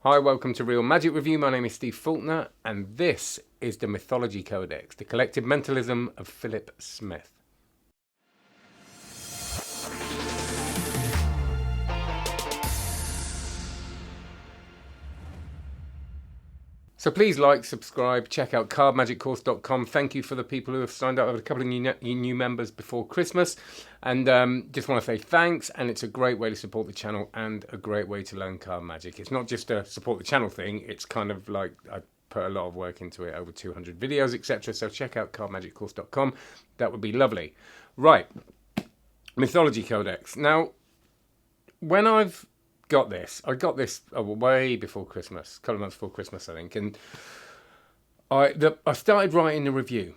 Hi, welcome to Real Magic Review. My name is Steve Faulkner, and this is the Mythology Codex, the collective mentalism of Phillip.Smith. So please like, subscribe, check out cardmagiccourse.com. Thank you for the people who have signed up. I have a couple of new members before Christmas. And just want to say thanks. And it's a great way to support the channel and a great way to learn card magic. It's not just a support the channel thing. It's kind of like I put a lot of work into it, over 200 videos, etc. So check out cardmagiccourse.com. That would be lovely. Right. Mythology Codex. Now, when I got this way before Christmas, a couple of months before Christmas, I think, and I started writing a review.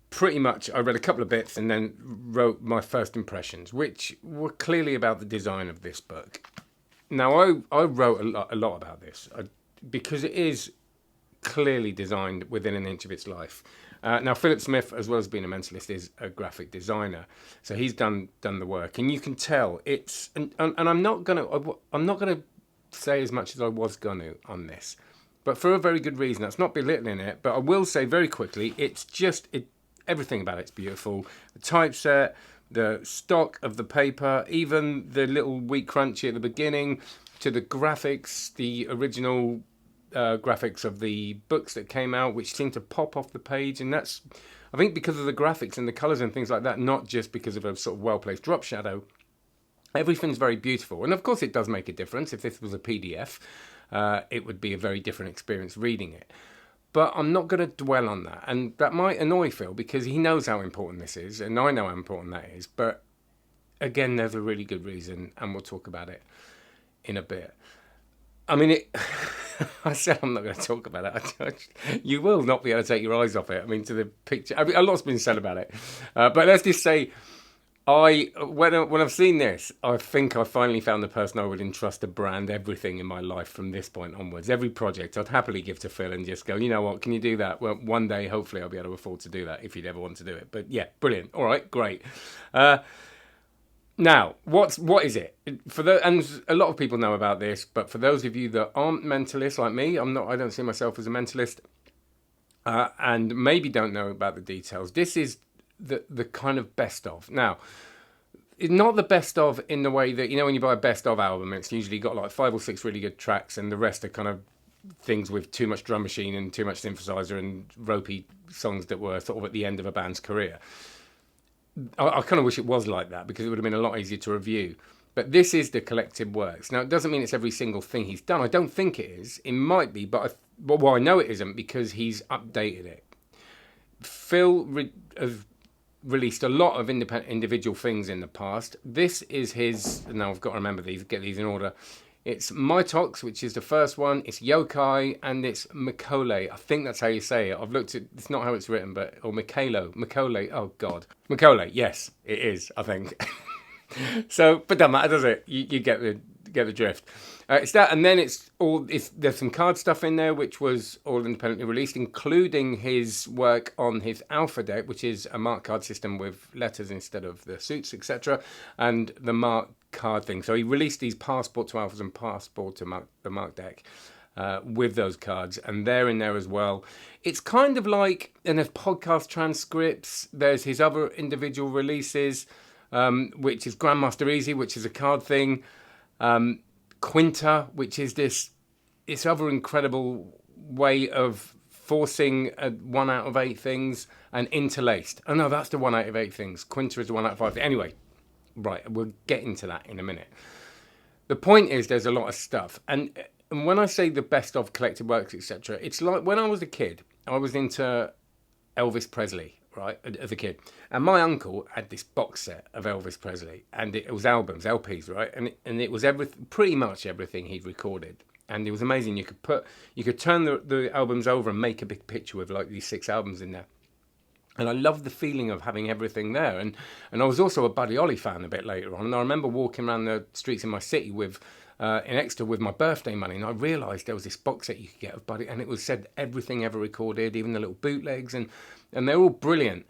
Pretty much. I read a couple of bits and then wrote my first impressions, which were clearly about the design of this book. Now, I wrote a lot about this because it is clearly designed within an inch of its life. Now, Phillip.Smith, as well as being a mentalist, is a graphic designer, so he's done the work, and you can tell it's. And I'm not gonna say as much as I was gonna on this, but for a very good reason. That's not belittling it, but I will say very quickly, it's just everything about it's beautiful. The typeset, the stock of the paper, even the little wheat crunchy at the beginning, to the graphics, the original graphics of the books that came out, which seem to pop off the page, and that's, I think, because of the graphics and the colours and things like that, not just because of a sort of well-placed drop shadow. Everything's very beautiful, and of course it does make a difference. If this was a PDF, it would be a very different experience reading it. But I'm not going to dwell on that, and that might annoy Phil because he knows how important this is, and I know how important that is. But again, there's a really good reason, and we'll talk about it in a bit. I mean, I said I'm not going to talk about it. You will not be able to take your eyes off it. I mean, to the picture, I mean, a lot's been said about it. But let's just say, when I've seen this, I think I finally found the person I would entrust to brand everything in my life from this point onwards. Every project I'd happily give to Phil and just go, you know what, can you do that? Well, one day, hopefully, I'll be able to afford to do that if you'd ever want to do it. But yeah, brilliant. All right, great. Now, what is it? And a lot of people know about this, but for those of you that aren't mentalists like me, I don't see myself as a mentalist, and maybe don't know about the details. This is the kind of best of. Now, it's not the best of in the way that, you know, when you buy a best of album, it's usually got like 5 or 6 really good tracks, and the rest are kind of things with too much drum machine and too much synthesizer and ropey songs that were sort of at the end of a band's career. I kind of wish it was like that because it would have been a lot easier to review. But this is the collected works. Now, it doesn't mean it's every single thing he's done. I don't think it is. It might be, but I know it isn't because he's updated it. Phil has released a lot of individual things in the past. This is his. Now, I've got to remember these, get these in order. It's Mythos, which is the first one. It's Yokai, and it's McColl. I think that's how you say it. I've looked at. It's not how it's written, or McColl. Oh God, McColl. Yes, it is. I think. So, but doesn't matter, does it? You get the drift. It's that, and then there's some card stuff in there, which was all independently released, including his work on his Alpha deck, which is a mark card system with letters instead of the suits, etc., and the mark card thing. So he released these Passport to Alphas and Passport to the mark deck with those cards, and they're in there as well. It's kind of like, and there's podcast transcripts. There's his other individual releases, which is Grandmaster Easy, which is a card thing. Quinta, which is this other incredible way of forcing 1 out of 8 things, and interlaced. Oh no, that's the 1 out of 8 things. Quinta is the 1 out of 5. Anyway, right, we'll get into that in a minute. The point is, there's a lot of stuff, and when I say the best of collected works, etc., it's like when I was a kid, I was into Elvis Presley, right, as a kid, and my uncle had this box set of Elvis Presley, and it was albums, LPs, right, and it was pretty much everything he'd recorded, and it was amazing. You could turn the albums over and make a big picture with like these 6 albums in there. And I loved the feeling of having everything there. And I was also a Buddy Holly fan a bit later on. And I remember walking around the streets in my city in Exeter with my birthday money. And I realised there was this box set you could get of Buddy. And it said everything ever recorded, even the little bootlegs. And they're all brilliant.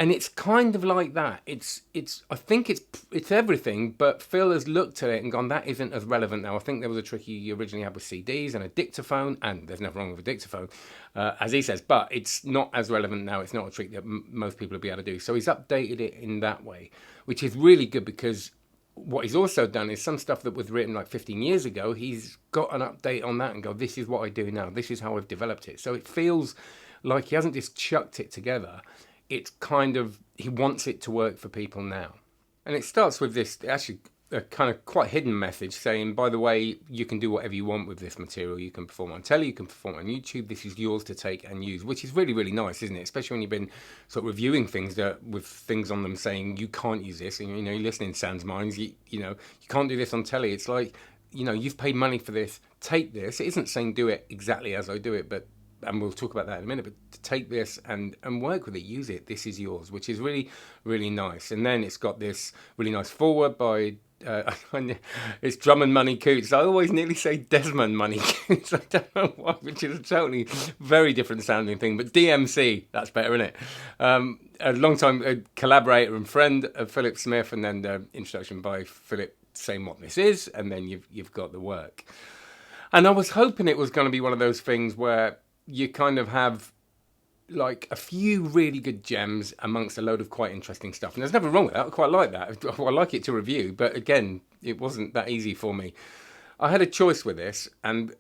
And it's kind of like that. I think it's everything, but Phil has looked at it and gone, that isn't as relevant now. I think there was a trick you originally had with CDs and a dictaphone, and there's nothing wrong with a dictaphone, as he says, but it's not as relevant now. It's not a trick that most people will be able to do. So he's updated it in that way, which is really good, because what he's also done is some stuff that was written like 15 years ago, he's got an update on that and go, this is what I do now. This is how I've developed it. So it feels like he hasn't just chucked it together. It's kind of, he wants it to work for people now. And it starts with this, actually, a kind of quite hidden message saying, by the way, you can do whatever you want with this material. You can perform on telly, you can perform on YouTube. This is yours to take and use, which is really, really nice, isn't it? Especially when you've been sort of reviewing things with things on them saying you can't use this. And, you're listening to Sans Minds, you can't do this on telly. It's like, you've paid money for this. Take this. It isn't saying do it exactly as I do it, but, and we'll talk about that in a minute, but to take this and work with it, use it, this is yours, which is really, really nice. And then it's got this really nice foreword by, it's Drummond Money Coots. I always nearly say Desmond Money Coots. I don't know why, which is a totally very different sounding thing, but DMC, that's better, isn't it? A long-time collaborator and friend of phillip.smith, and then the introduction by Philip saying what this is, and then you've got the work. And I was hoping it was going to be one of those things where you kind of have like a few really good gems amongst a load of quite interesting stuff. And there's nothing wrong with that. I quite like that. I like it to review. But again, it wasn't that easy for me. I had a choice with this, and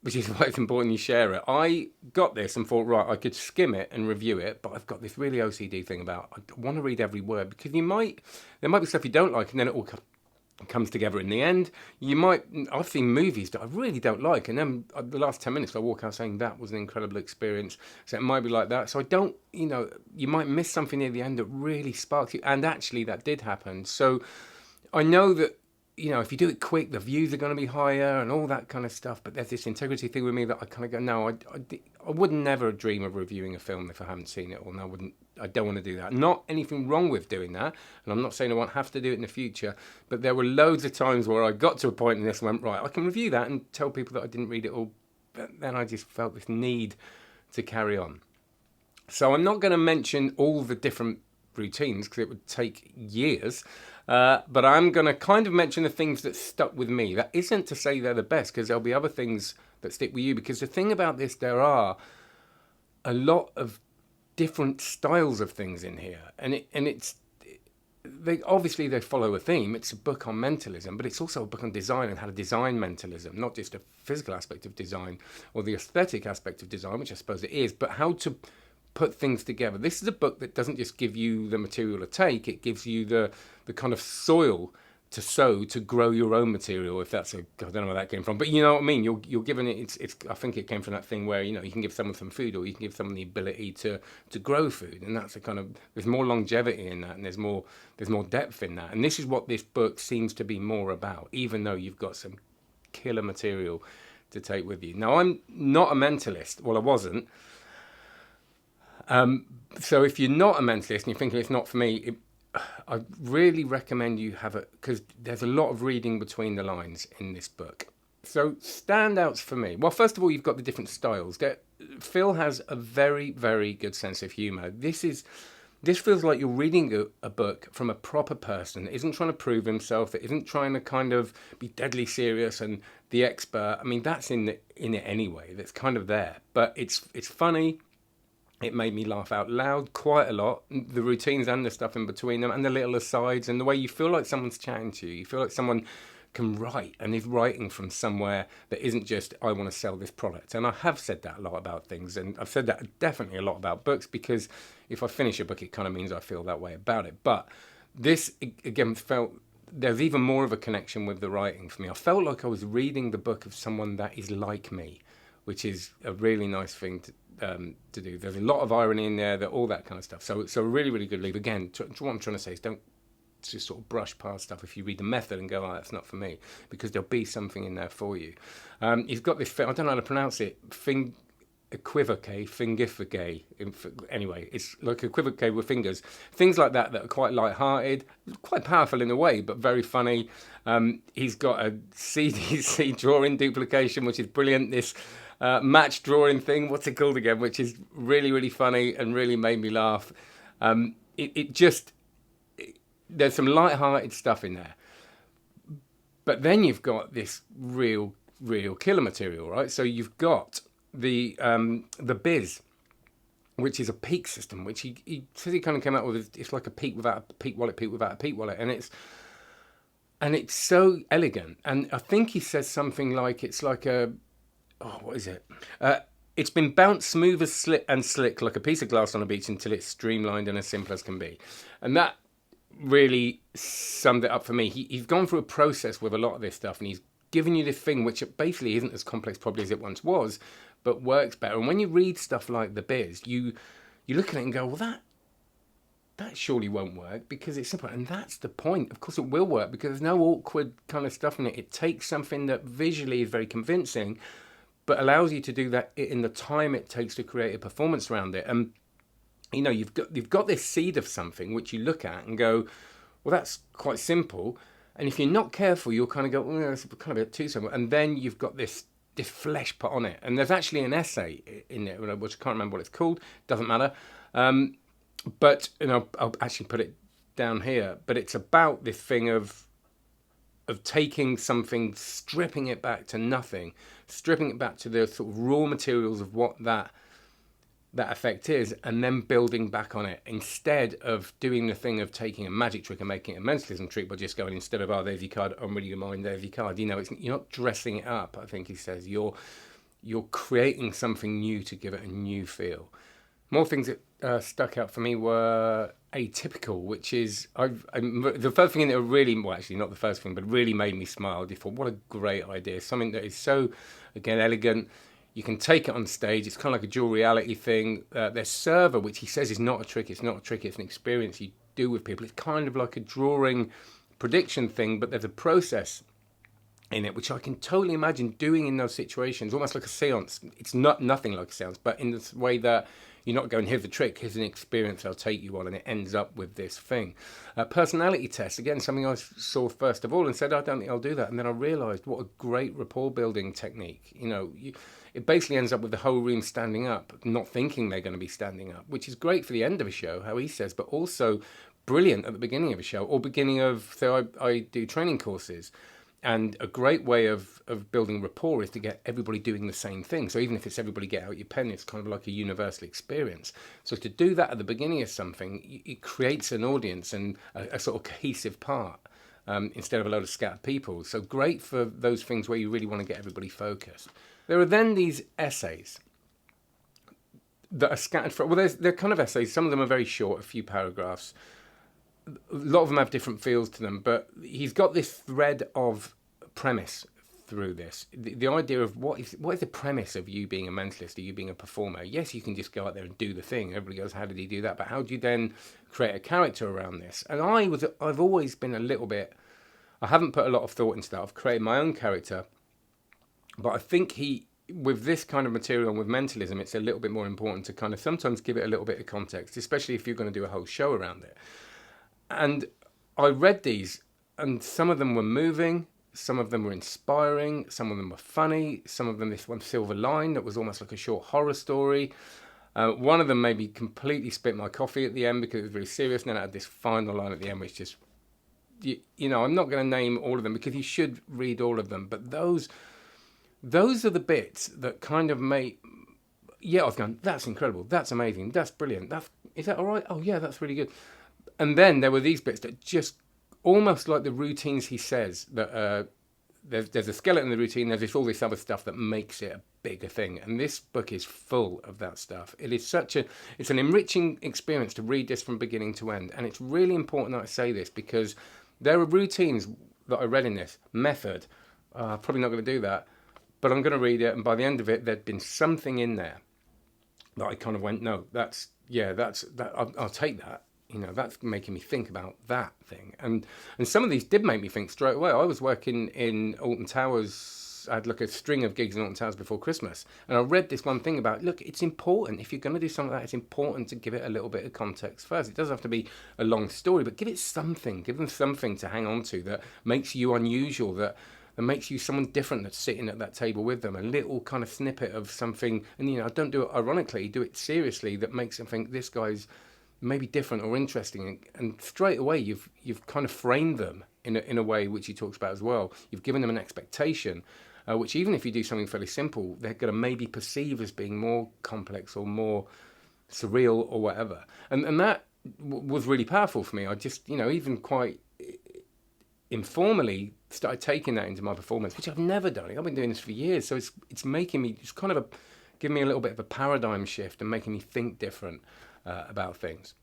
which is why it's important you share it. I got this and thought, right, I could skim it and review it, but I've got this really OCD thing about I want to read every word, because there might be stuff you don't like, and then it all comes together in the end. I've seen movies that I really don't like, and then the last 10 minutes I walk out saying that was an incredible experience. So it might be like that. So I don't, you might miss something near the end that really sparks you, and actually that did happen. So I know that, if you do it quick, the views are going to be higher and all that kind of stuff, but there's this integrity thing with me that I kind of go, no, I would never dream of reviewing a film if I haven't seen it, or I don't want to do that. Not anything wrong with doing that, and I'm not saying I won't have to do it in the future, but there were loads of times where I got to a point in this and went, right, I can review that and tell people that I didn't read it all, but then I just felt this need to carry on. So I'm not going to mention all the different routines, because it would take years, but I'm going to kind of mention the things that stuck with me. That isn't to say they're the best, because there'll be other things that stick with you, because the thing about this, there are a lot of different styles of things in here, and they follow a theme. It's a book on mentalism, but it's also a book on design and how to design mentalism, not just a physical aspect of design or the aesthetic aspect of design, which I suppose it is, but how to put things together. This is a book that doesn't just give you the material to take, it gives you the kind of soil to sow to grow your own material, if that's I don't know where that came from, but you know what I mean. You're given it. It's I think it came from that thing where you can give someone some food, or you can give someone the ability to grow food, and that's a kind of, there's more longevity in that, and there's more depth in that, and this is what this book seems to be more about, even though you've got some killer material to take with you. Now, I'm not a mentalist. Well, I wasn't. So if you're not a mentalist and you're thinking it's not for me, I really recommend you have it, because there's a lot of reading between the lines in this book. So standouts for me. Well, first of all, you've got the different styles. Phil has a very, very good sense of humour. This feels like you're reading a book from a proper person that isn't trying to prove himself, that isn't trying to kind of be deadly serious and the expert. I mean, that's in it anyway. That's kind of there. But it's funny. It made me laugh out loud quite a lot. The routines and the stuff in between them, and the little asides, and the way you feel like someone's chatting to you. You feel like someone can write and is writing from somewhere that isn't just, I want to sell this product. And I have said that a lot about things, and I've said that definitely a lot about books, because if I finish a book, it kind of means I feel that way about it. But this, again, felt, there's even more of a connection with the writing for me. I felt like I was reading the book of someone that is like me, which is a really nice thing to do. There's a lot of irony in there, all that kind of stuff. So a really, really good read. Again, what I'm trying to say is don't just sort of brush past stuff if you read the method and go, oh, that's not for me, because there'll be something in there for you. He's got this, I don't know how to pronounce it, equivoque. Anyway, it's like equivoque with fingers. Things like that are quite light-hearted, quite powerful in a way, but very funny. He's got a CDC drawing duplication, which is brilliant. This match drawing thing, what's it called again, which is really, really funny and really made me laugh. There's some light-hearted stuff in there, but then you've got this real killer material, right? So you've got the Biz, which is a peak system, which he says he kind of came out with. It's like a peak without a peak wallet, and it's so elegant. And I think he says something like it's like what is it? It's been bounced smooth as slick like a piece of glass on a beach until it's streamlined and as simple as can be. And that really summed it up for me. He's gone through a process with a lot of this stuff, and he's given you this thing which basically isn't as complex probably as it once was, but works better. And when you read stuff like The Biz, you look at it and go, well, that surely won't work because it's simple. And that's the point. Of course it will work because there's no awkward kind of stuff in it. It takes something that visually is very convincing, but allows you to do that in the time it takes to create a performance around it. And you've got this seed of something which you look at and go, well, that's quite simple. And if you're not careful, you'll kind of go, oh, that's kind of a bit too simple. And then you've got this flesh put on it. And there's actually an essay in it, which I can't remember what it's called. Doesn't matter. But I'll actually put it down here. But it's about this thing of taking something, stripping it back to nothing, stripping it back to the sort of raw materials of what that effect is, and then building back on it, instead of doing the thing of taking a magic trick and making it a mentalism trick by just going, instead of, oh, there's your card, I'm reading your mind, there's your card. You're not dressing it up. I think he says you're creating something new to give it a new feel. More things that stuck out for me were atypical, which is the first thing in it really, well, actually not the first thing, but really made me smile. I thought, what a great idea! Something that is so, again, elegant. You can take it on stage. It's kind of like a dual reality thing. Their server, which he says is not a trick. It's not a trick. It's an experience you do with people. It's kind of like a drawing prediction thing, but there's a process in it, which I can totally imagine doing in those situations, almost like a seance. It's not nothing like a seance, but in this way that you're not going, here's the trick, here's an experience I'll take you on, and it ends up with this thing. Personality test, again, something I saw first of all and said, I don't think I'll do that. And then I realised what a great rapport building technique. It basically ends up with the whole room standing up, not thinking they're going to be standing up, which is great for the end of a show, how he says, but also brilliant at the beginning of a show or beginning of, so I do training courses. And a great way of building rapport is to get everybody doing the same thing. So even if it's everybody get out your pen, it's kind of like a universal experience. So to do that at the beginning of something, it creates an audience and a sort of cohesive part instead of a load of scattered people. So great for those things where you really want to get everybody focused. There are then these essays that are scattered from, well, they're kind of essays. Some of them are very short, a few paragraphs. A lot of them have different feels to them, but he's got this thread of premise through this. The idea of what is the premise of you being a mentalist, or you being a performer? Yes, you can just go out there and do the thing. Everybody goes, how did he do that? But how do you then create a character around this? And I've always been a little bit, I haven't put a lot of thought into that. I've created my own character, but I think with this kind of material and with mentalism, it's a little bit more important to kind of sometimes give it a little bit of context, especially if you're going to do a whole show around it. And I read these, and some of them were moving, some of them were inspiring, some of them were funny, some of them, this one, Silver Line, that was almost like a short horror story. One of them made me completely spit my coffee at the end because it was really serious, and then it had this final line at the end which just, I'm not going to name all of them because you should read all of them, but those are the bits that kind of make, I was going, that's incredible, that's amazing, that's brilliant, is that all right? Oh yeah, that's really good. And then there were these bits that just almost like the routines he says that there's a skeleton in the routine, there's all this other stuff that makes it a bigger thing. And this book is full of that stuff. It's an enriching experience to read this from beginning to end. And it's really important that I say this because there are routines that I read in this. Method, probably not going to do that, but I'm going to read it. And by the end of it, there'd been something in there that I kind of went, no, I'll take that. That's making me think about that thing. And some of these did make me think straight away. I was working in Alton Towers. I had like a string of gigs in Alton Towers before Christmas. And I read this one thing about, look, it's important. If you're going to do something like that, it's important to give it a little bit of context first. It doesn't have to be a long story, but give it something. Give them something to hang on to that makes you unusual, that makes you someone different that's sitting at that table with them. A little kind of snippet of something. And, don't do it ironically. Do it seriously. That makes them think this guy's maybe different or interesting, and straight away you've kind of framed them in a way which he talks about as well. You've given them an expectation, which even if you do something fairly simple, they're going to maybe perceive as being more complex or more surreal or whatever. And that was really powerful for me. I just, even quite informally started taking that into my performance, which I've never done. I've been doing this for years, so it's making me, it's kind of giving me a little bit of a paradigm shift and making me think different about things.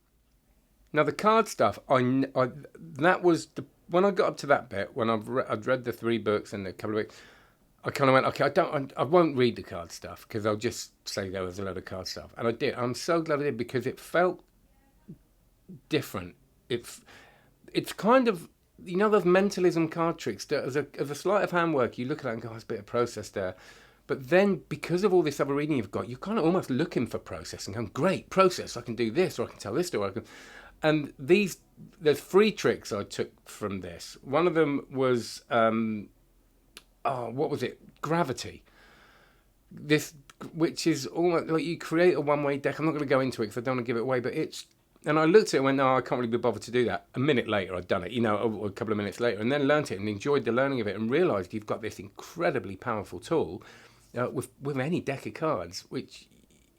Now the card stuff, that was when I got up to that bit, when I'd read the 3 books and a couple of weeks, I kind of went, okay, I won't read the card stuff because I'll just say there was a load of card stuff, and I did. I'm so glad I did because it felt different. It's kind of, those mentalism card tricks that as a sleight of hand work, you look at that and go, there's a bit of process there. But then because of all this other reading you've got, you're kind of almost looking for process and going, great, process, I can do this, or I can tell this story. And there's 3 tricks I took from this. One of them was, what was it? Gravity. This, which is almost like you create a one-way deck. I'm not going to go into it because I don't want to give it away, but and I looked at it and went, no, I can't really be bothered to do that. A minute later, I'd done it, or a couple of minutes later, and then learnt it and enjoyed the learning of it and realised you've got this incredibly powerful tool with any deck of cards, which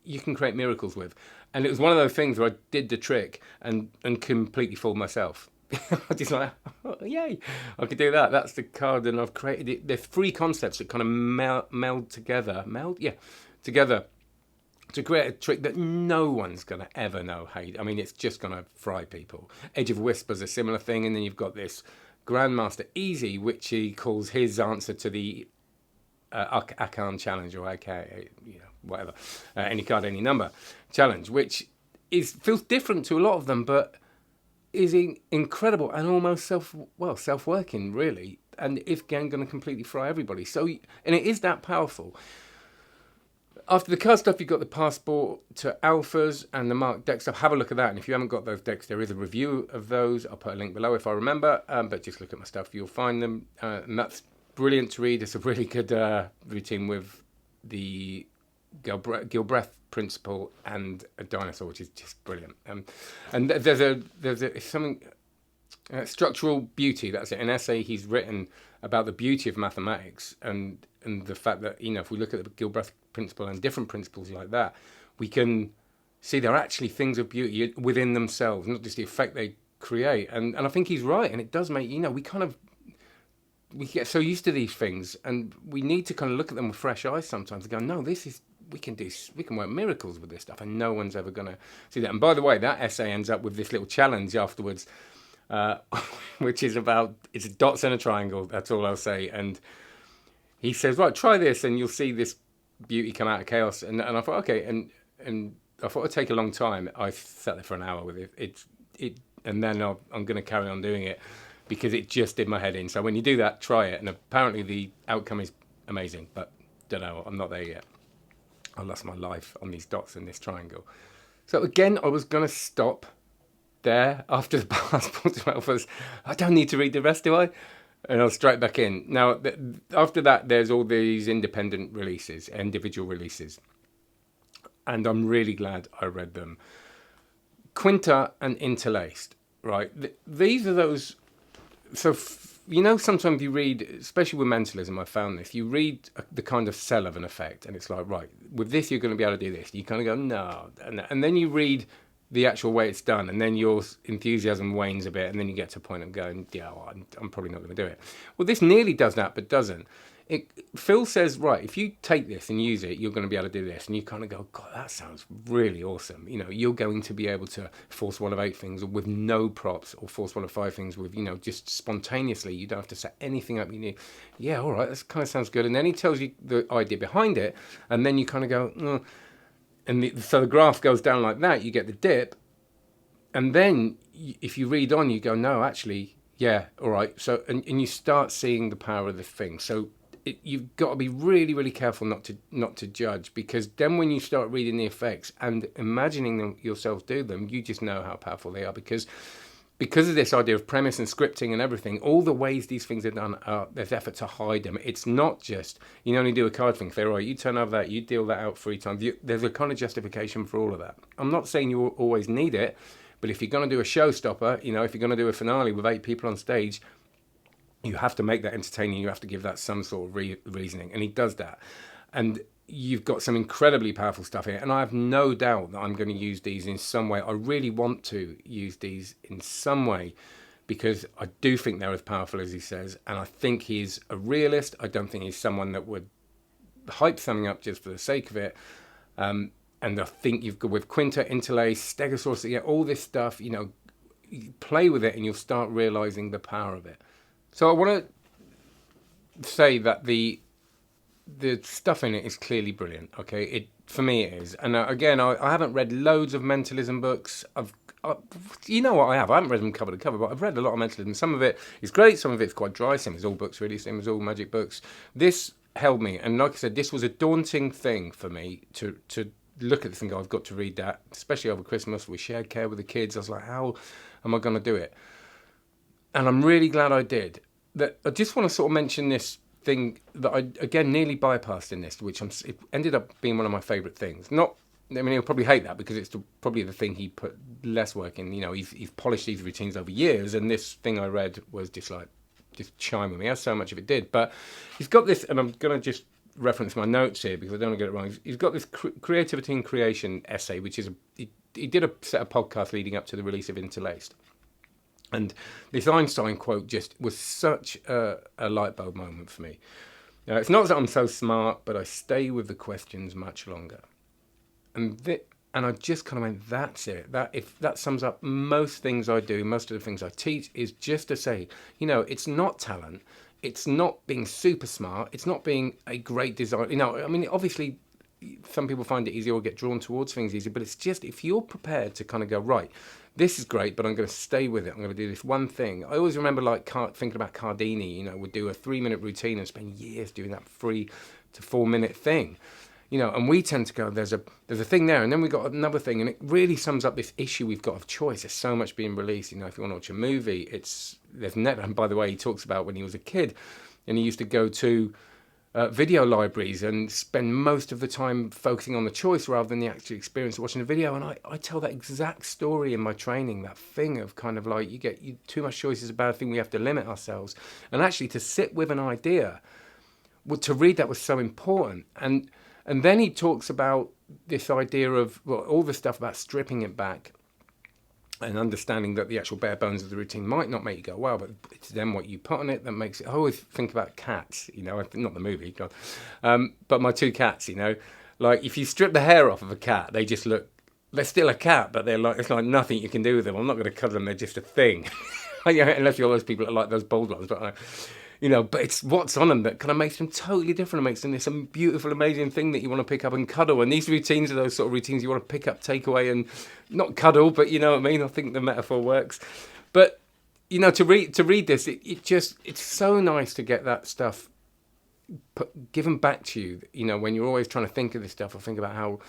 you can create miracles with. And it was one of those things where I did the trick and completely fooled myself. I just like, oh, yay, I could do that. That's the card, and I've created it. There's 3 concepts that kind of meld together to create a trick that no one's going to ever know how you... I mean, it's just going to fry people. Edge of Whisper's a similar thing, and then you've got this Grandmaster Easy, which he calls his answer to the Akan challenge, or AK, whatever, any card, any number challenge, which feels different to a lot of them, but is incredible and almost self-working, really, and if again going to completely fry everybody. So, and it is that powerful. After the card stuff, you've got the Passport to Alphas and the Mark deck stuff. Have a look at that, and if you haven't got those decks, there is a review of those. I'll put a link below if I remember, but just look at my stuff, you'll find them, and that's brilliant to read. It's a really good routine with the Gilbreth principle and a dinosaur, which is just brilliant. And there's something structural beauty. That's it. An essay he's written about the beauty of mathematics and the fact that if we look at the Gilbreth principle and different principles like that, we can see they're actually things of beauty within themselves, not just the effect they create. And I think he's right, and it does make we get so used to these things, and we need to kind of look at them with fresh eyes sometimes and go, no, we can work miracles with this stuff, and no one's ever going to see that. And by the way, that essay ends up with this little challenge afterwards, which is it's dots and a triangle. That's all I'll say. And he says, right, try this, and you'll see this beauty come out of chaos. And I thought, okay, and I thought it'd take a long time. I sat there for an hour with it. And then I'm going to carry on doing it, because it just did my head in. So when you do that, try it. And apparently the outcome is amazing, but don't know, I'm not there yet. I lost my life on these dots in this triangle. So again, I was going to stop there after the Passport to Alphas. I don't need to read the rest, do I? And I'll straight back in. Now, after that, there's all these independent releases, individual releases. And I'm really glad I read them. Quinta and Interlaced, right? These are those... So, sometimes you read, especially with mentalism, I found this, you read the kind of sell of an effect, and it's like, right, with this, you're going to be able to do this. You kind of go, no. And then you read the actual way it's done, and then your enthusiasm wanes a bit, and then you get to a point of going, yeah, well, I'm probably not going to do it. Well, this nearly does that, but doesn't. Phil says, right, if you take this and use it, you're going to be able to do this. And you kind of go, God, that sounds really awesome. You're going to be able to force one of 8 things with no props, or force one of 5 things with, just spontaneously. You don't have to set anything up. You need, yeah, all right, that kind of sounds good. And then he tells you the idea behind it. And then you kind of go, so the graph goes down like that. You get the dip. And then if you read on, you go, no, actually, yeah, all right. So, and you start seeing the power of the thing. So, you've got to be really, really careful not to judge, because then when you start reading the effects and imagining them yourself do them, you just know how powerful they are, because of this idea of premise and scripting and everything. All the ways these things are done, there's effort to hide them. It's not just you only do a card thing. Say, right, you turn over that, you deal that out 3 times. There's a kind of justification for all of that. I'm not saying you always need it, But if you're going to do a showstopper, you know, if you're going to do a finale with 8 people on stage, you have to make that entertaining. You have to give that some sort of reasoning. And he does that. And you've got some incredibly powerful stuff here. And I have no doubt that I'm going to use these in some way. I really want to use these in some way, because I do think they're as powerful as he says. And I think he's a realist. I don't think he's someone that would hype something up just for the sake of it. And I think you've got, with Quinta, Interlace, Stegosaurus, yeah, all this stuff, you know, you play with it and you'll start realizing the power of it. So I want to say that the stuff in it is clearly brilliant. Okay, for me it is. And again, I haven't read loads of mentalism books. You know what I have? I haven't read them cover to cover, but I've read a lot of mentalism. Some of it is great, some of it's quite dry. Same as all books, really. Same as all magic books. This held me, and like I said, this was a daunting thing for me to look at this and go, I've got to read that, especially over Christmas. We shared care with the kids. I was like, how am I going to do it? And I'm really glad I did. That I just want to sort of mention this thing that I, again, nearly bypassed in this, which it ended up being one of my favourite things. Not, I mean, he'll probably hate that because it's probably the thing he put less work in. You know, he's polished these routines over years, and this thing I read was just chime with me, as so much of it did. But he's got this, and I'm going to just reference my notes here because I don't want to get it wrong. He's got this creativity and creation essay, which is, he did a set of podcasts leading up to the release of Interlaced. And this Einstein quote just was such a light bulb moment for me. Now, it's not that I'm so smart, but I stay with the questions much longer. And I just kind of went, that's it. If that sums up most things I do, most of the things I teach, is just to say, you know, it's not talent. It's not being super smart. It's not being a great designer. You know, I mean, obviously, some people find it easy or get drawn towards things easy, but it's just if you're prepared to kind of go, right, this is great, but I'm going to stay with it. I'm going to do this one thing. I always remember thinking about Cardini, you know, would do a 3-minute routine and spend years doing that 3 to 4 minute thing. You know, and we tend to go, there's a thing there, and then we got another thing, and it really sums up this issue we've got of choice. There's so much being released. You know, if you want to watch a movie, there's never. And by the way, he talks about when he was a kid, and he used to go to video libraries and spend most of the time focusing on the choice rather than the actual experience of watching a video. And I tell that exact story in my training, that thing of kind of like too much choice is a bad thing, we have to limit ourselves. And actually to sit with an idea, to read that was so important. And then he talks about this idea of, well, all the stuff about stripping it back and understanding that the actual bare bones of the routine might not make you go, wow, but it's then what you put on it that makes it. I always think about cats, you know, not the movie, but my 2 cats, you know, like if you strip the hair off of a cat, they just look, they're still a cat, but it's like nothing you can do with them. I'm not going to cuddle them, they're just a thing. Unless you're those people that like those bold ones, but you know, but it's what's on them that kind of makes them totally different. It makes them this beautiful, amazing thing that you want to pick up and cuddle. And these routines are those sort of routines you want to pick up, take away, and not cuddle, but you know what I mean? I think the metaphor works. But, you know, to read this, it's so nice to get that stuff given back to you, you know, when you're always trying to think of this stuff or think about how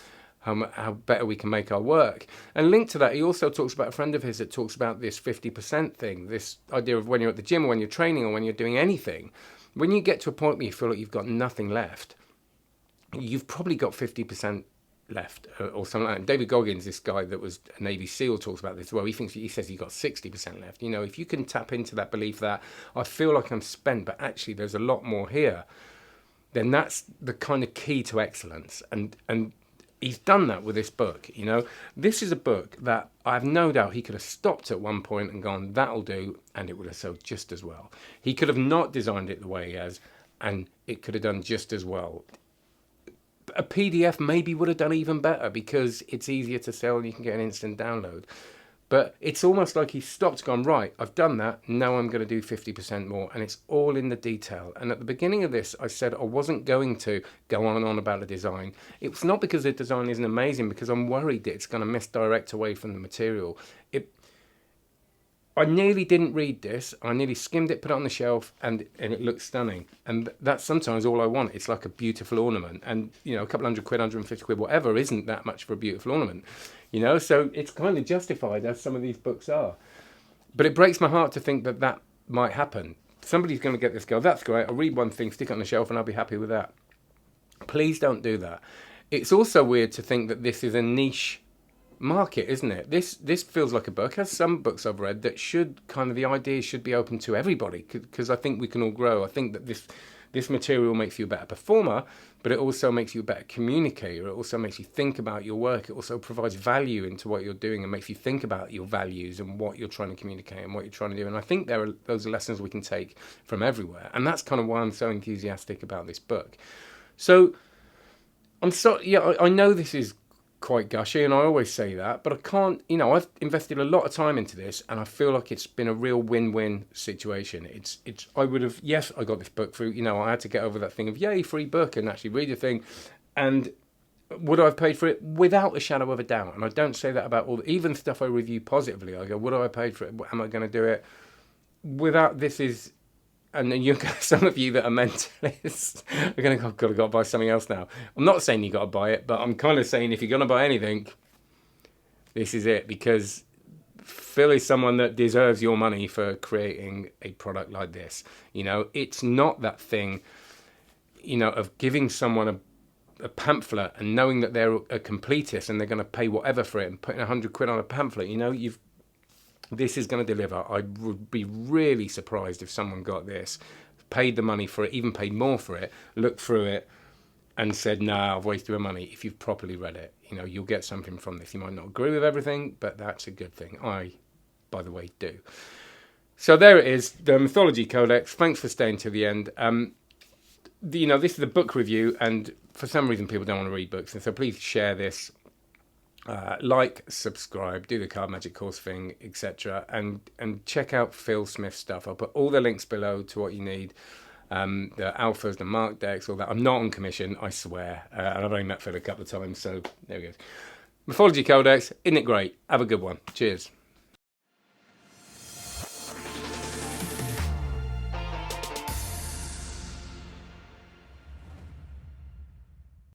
better we can make our work. And linked to that, he also talks about a friend of his that talks about this 50% thing, this idea of when you're at the gym or when you're training or when you're doing anything, when you get to a point where you feel like you've got nothing left, you've probably got 50% left or something like that. David Goggins, this guy that was a Navy SEAL, talks about this. Well, he says he's got 60% left. You know, if you can tap into that belief that I feel like I'm spent, but actually there's a lot more here, then that's the kind of key to excellence. And he's done that with this book, you know. This is a book that I have no doubt he could have stopped at one point and gone, that'll do, and it would have sold just as well. He could have not designed it the way he has, and it could have done just as well. A PDF maybe would have done even better because it's easier to sell and you can get an instant download. But it's almost like he stopped, gone, right, I've done that, now I'm going to do 50% more, and it's all in the detail. And at the beginning of this, I said I wasn't going to go on and on about the design. It's not because the design isn't amazing, because I'm worried that it's going to misdirect away from the material. I nearly didn't read this. I nearly skimmed it, put it on the shelf, and it looked stunning. And that's sometimes all I want. It's like a beautiful ornament. And, you know, a couple £100, 150 quid, whatever, isn't that much for a beautiful ornament. You know, so it's kind of justified, as some of these books are. But it breaks my heart to think that might happen. Somebody's going to get this, go, that's great, I'll read one thing, stick it on the shelf, and I'll be happy with that. Please don't do that. It's also weird to think that this is a niche market, isn't it? This feels like a book, as some books I've read, that should kind of, the idea should be open to everybody, because I think we can all grow. I think that this material makes you a better performer, but it also makes you a better communicator. It also makes you think about your work. It also provides value into what you're doing and makes you think about your values and what you're trying to communicate and what you're trying to do. And I think those are lessons we can take from everywhere. And that's kind of why I'm so enthusiastic about this book. So I know this is quite gushy, and I always say that, but I can't, I've invested a lot of time into this, and I feel like it's been a real win-win situation. I would have, yes, I got this book through, I had to get over that thing of, yay, free book, and actually read the thing, and would I have paid for it? Without a shadow of a doubt. And I don't say that about even stuff I review positively. I go, would I have paid for it? Am I going to do it? Without this is... And then some of you that are mentalists are going to go, got to buy something else now. I'm not saying you got to buy it, but I'm kind of saying if you're going to buy anything, this is it. Because Phil is someone that deserves your money for creating a product like this. It's not that thing, of giving someone a pamphlet and knowing that they're a completist and they're going to pay whatever for it and putting 100 quid on a pamphlet. This is going to deliver. I would be really surprised if someone got this, paid the money for it, even paid more for it, looked through it and said, nah, I've wasted my money. If you've properly read it, you'll get something from this. You might not agree with everything, but that's a good thing. I, by the way, do. So there it is, the Mythology Codex. Thanks for staying to the end. This is a book review, and for some reason people don't want to read books, and so please share this. Subscribe, do the card magic course thing, etc., and check out Phil Smith stuff. I'll put all the links below to what you need, the alphas, the mark decks, all that. I'm not on commission, I swear, and I've only met Phil a couple of times, so there we go. Mythology Codex, isn't it great? Have a good one. Cheers.